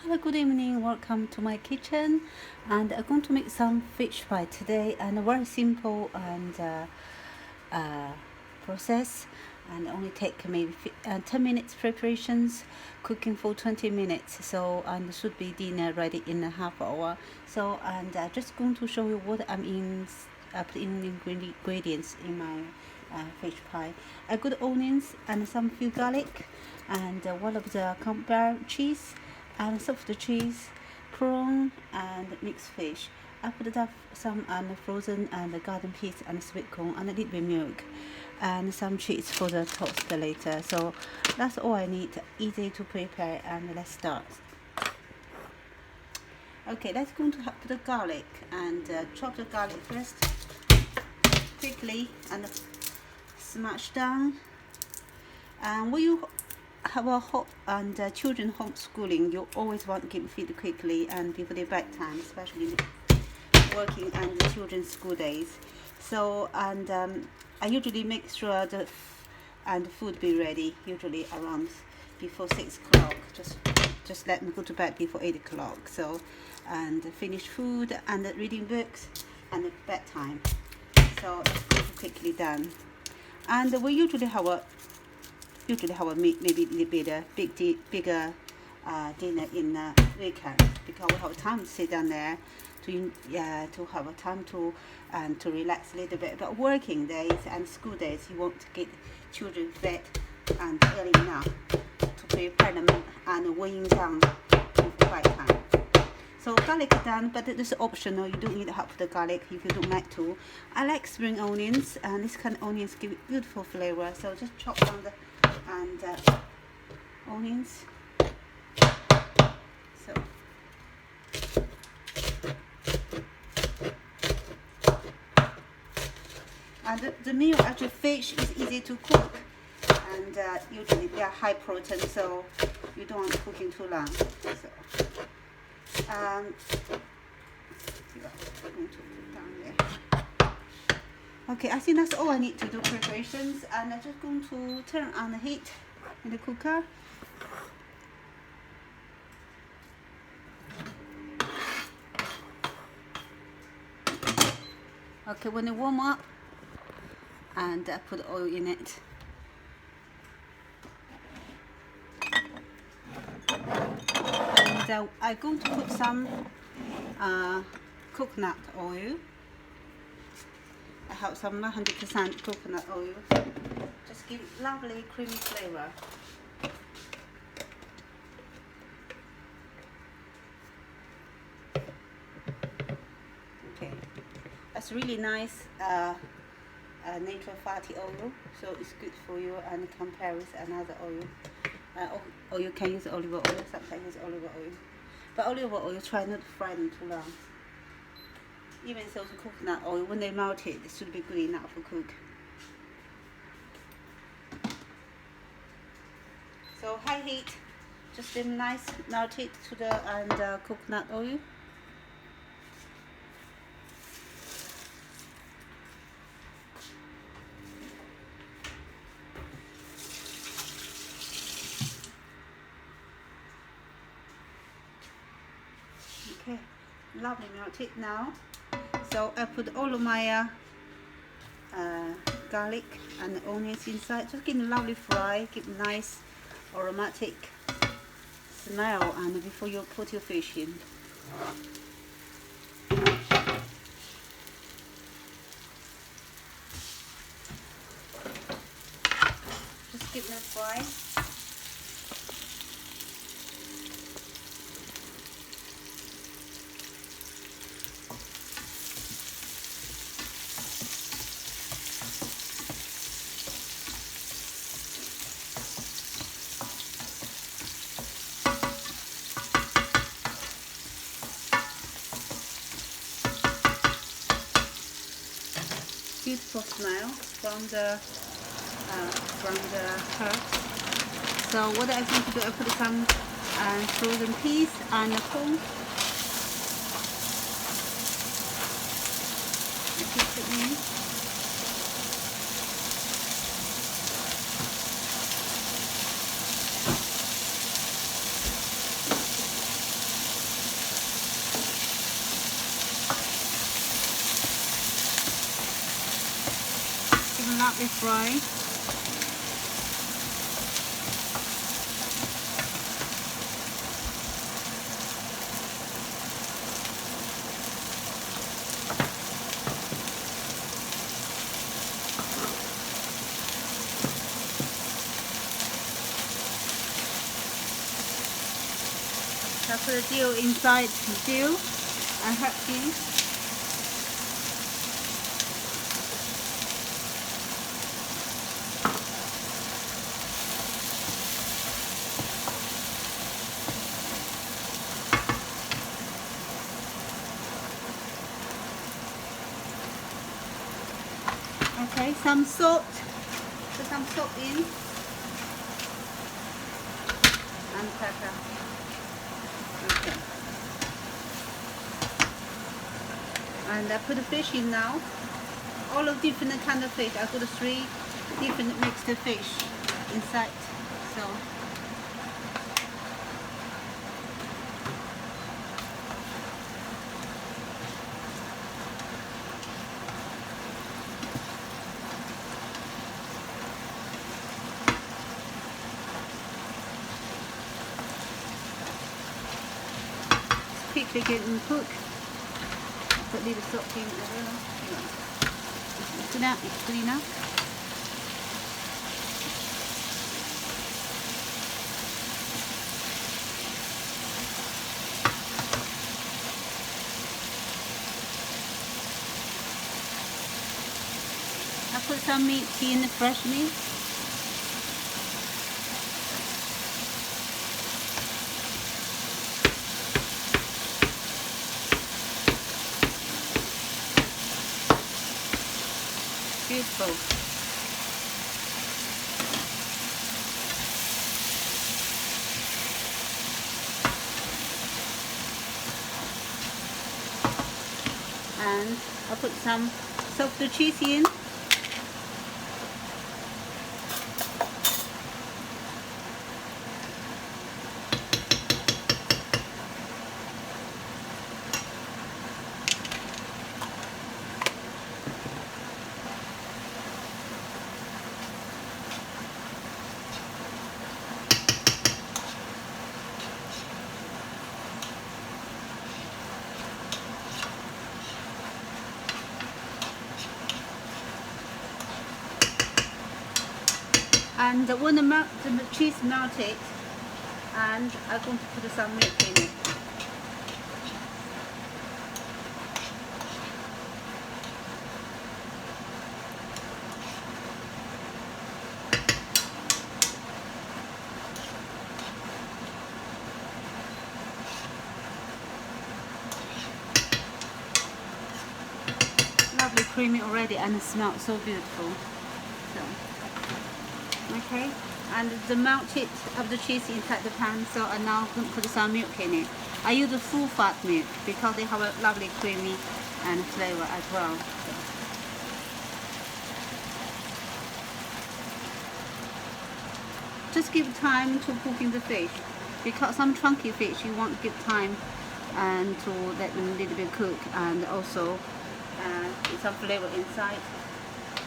Hello, good evening. Welcome to my kitchen, and I'm going to make some fish pie today, and a very simple and uh, process, and only take maybe 10 minutes preparations, cooking for 20 minutes. So and should be dinner ready in a half hour. So and just going to show you what put in ingredients in my fish pie. A good onions and some few garlic, and one of the camembert cheese and soft cheese, prawn and mixed fish. I put up some frozen and garden peas and sweet corn and a little bit milk and some cheese for the toast later. So that's all I need. Easy to prepare, and let's start. Okay, let's go to put the garlic and chop the garlic first quickly and smash down. And when you have a children homeschooling, you always want to feed quickly and before their bedtime, especially working and the children's school days. So I usually make sure the food be ready usually around before 6 o'clock. Just let me go to bed before 8 o'clock. So and finish food and reading books and bedtime. So it's quickly done. And we usually have a maybe a little bit bigger dinner in the weekend, because we have time to sit down there to have a time to relax a little bit. But working days and school days, you want to get children fed and early enough to prepare them and weighing down with the right time. So garlic done, but it is optional. You don't need to have the garlic if you don't like to. I like spring onions, and this kind of onions give it beautiful flavor. So just chop down the onions. So and the meal actually fish is easy to cook, and usually they are high protein, so you don't want cooking too long. So okay, I think that's all I need to do preparations, and I'm just going to turn on the heat in the cooker. Okay, when it warm up, and I put oil in it. And I'm going to put some coconut oil. I have some 100% coconut oil. Just give lovely creamy flavor. Okay, that's really nice natural fatty oil, so it's good for you and compare with another oil. Or you can use olive oil, sometimes use olive oil. But olive oil, try not to fry them too long. Even though the coconut oil, when they melt it should be good enough for cook. So high heat, just nice melt it to the coconut oil. Okay, lovely melted now. So I put all of my garlic and onions inside. Just give them a lovely fry, give them nice aromatic smell, and before you put your fish in. Just give them a fry. Beautiful smell from the herbs. So what I'm going to do, I put some frozen peas and corn. I put it in. lightly fry. I put the dill inside the dill and herb beans. Okay, some salt. Put some salt in and pepper. Okay. And I put the fish in now. All of different kind of fish. I put 3 different mixed fish inside. So quickly get and cook. Put a little salt in as well. It's good enough. I put some meat in, fresh meat. Beautiful. And I'll put some soft cheese in. And when the cheese melted, and I'm going to put some milk in it. Lovely creamy already, and it smells so beautiful. So. Okay, and the melted of the cheese inside the pan, so I'm now going to put some milk in it. I use the full fat milk because they have a lovely creamy and flavor as well. Just give time to cooking the fish, because some chunky fish you want to give time and to let them a little bit cook, and also some flavor inside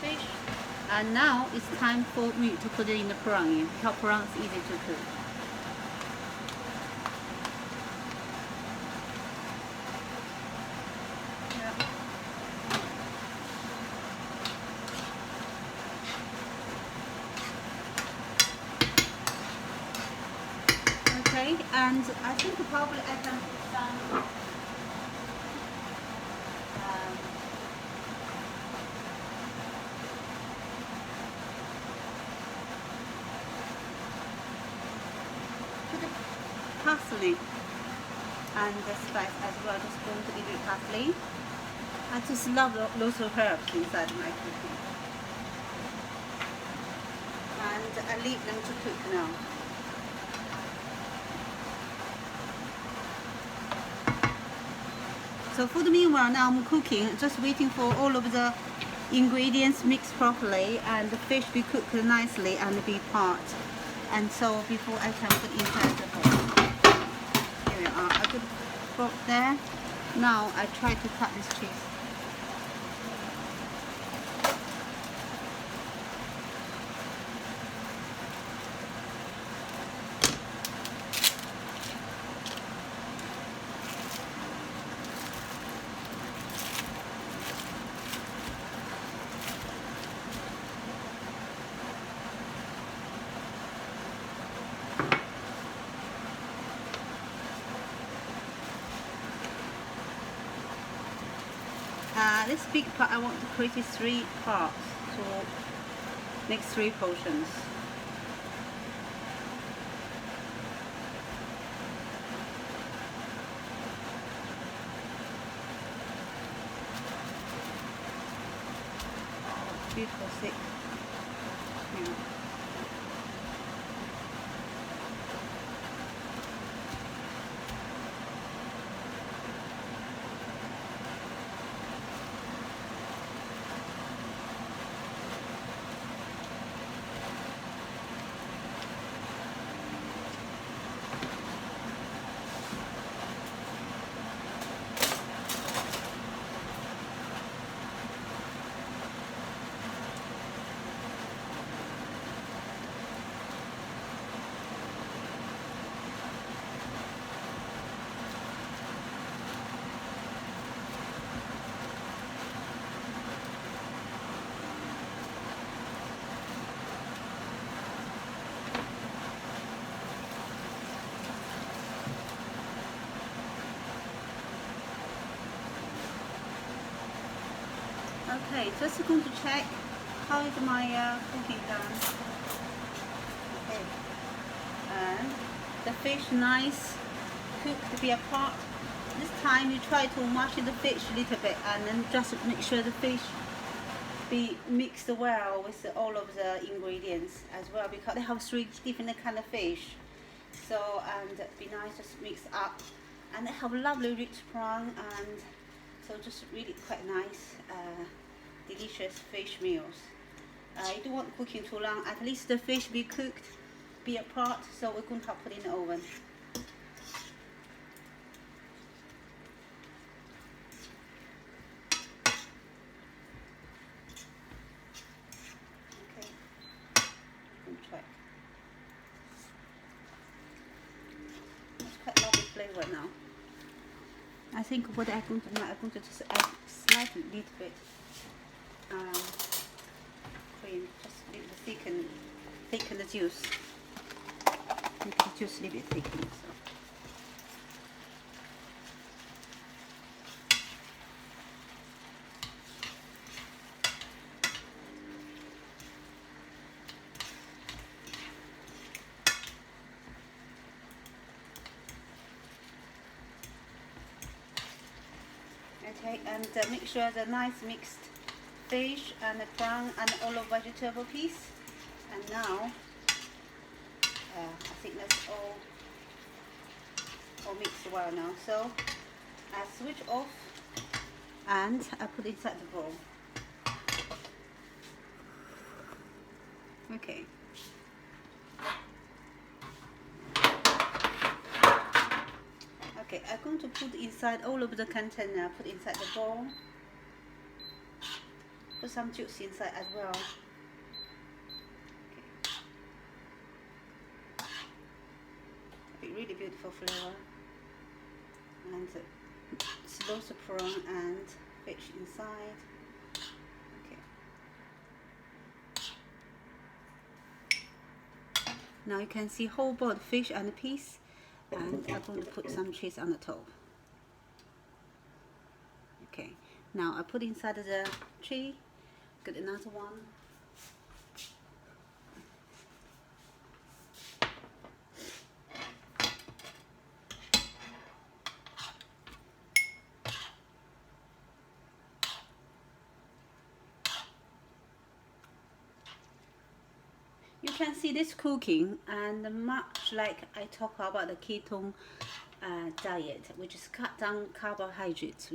fish. And now it's time for me to put it in the prawn, because prawn is easy to cook. Okay, and I think probably I can put some parsley and the spice as well. Just going to give it parsley. I just love lots of herbs inside my cooking, and I leave them to cook now. So for the meanwhile, now I'm cooking, just waiting for all of the ingredients mixed properly and the fish be cooked nicely and be part. And so before I can put inside the bowl. Here we are. I put the fork there. Now I try to cut this cheese. this big pot I want to create 3 parts to make 3 portions. Beautiful thick. Yeah. Okay, just going to check how is my cooking done. Okay, and the fish nice cooked to be apart. This time you try to mash the fish a little bit and then just make sure the fish be mixed well with all of the ingredients as well, because they have 3 different kind of fish. So, and be nice, just mix up, and they have lovely rich prawn, and so just really quite nice, delicious fish meals. You don't want cooking too long, at least the fish be cooked, be apart, so we're going to put in the oven. Okay, try. It's quite lovely flavor now. I think what I'm going to do, I'm going to just add slightly little bit cream, just a little thicken the juice. Make the juice a little bit thicken. So. Okay, and make sure the nice mixed fish and the prawn and all of vegetable piece. And now I think that's all mixed well now. So I switch off and I put inside the bowl. Okay. Okay, I'm going to put inside all of the container, put inside the bowl. Put some juice inside as well. Okay. Really beautiful flavor. And it's lots of prawn and fish inside. Okay. Now you can see whole boiled fish and piece. And I'm going to put some cheese on the top. Okay, now I put inside the tree. Get another one. You can see this cooking, and much like I talk about the keto diet, which is cut down carbohydrates.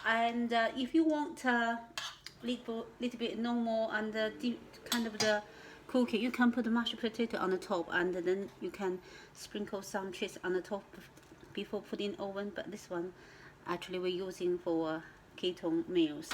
And if you want little bit normal and kind of the cooking, you can put the mashed potato on the top, and then you can sprinkle some cheese on the top before putting in oven. But this one actually we're using for keto meals,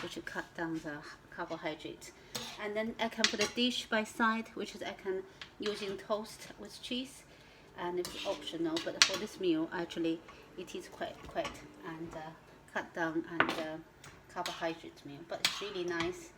which cut down the carbohydrates. And then I can put a dish by side, which is I can using toast with cheese, and it's optional. But for this meal, actually, it is quite and cut down and carbohydrate meal. But it's really nice,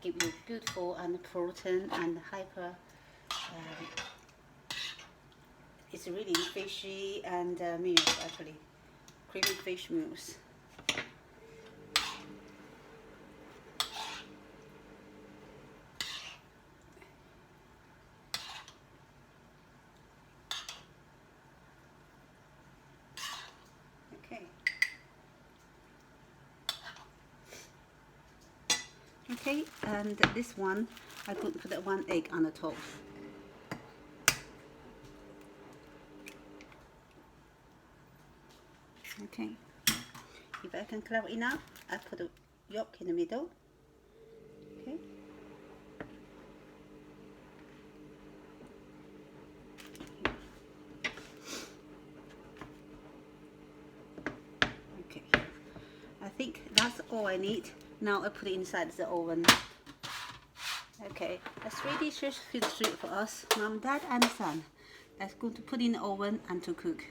give you beautiful and protein and hyper. It's really fishy and meals actually, creamy fish meals. Okay, and this one I could put 1 egg on the top. Okay, if I can clever enough, I put the yolk in the middle. Okay. Okay, I think that's all I need. Now I put it inside the oven. Okay, that's 3 dishes filled straight for us, mom, dad, and son. That's going to put in the oven and to cook.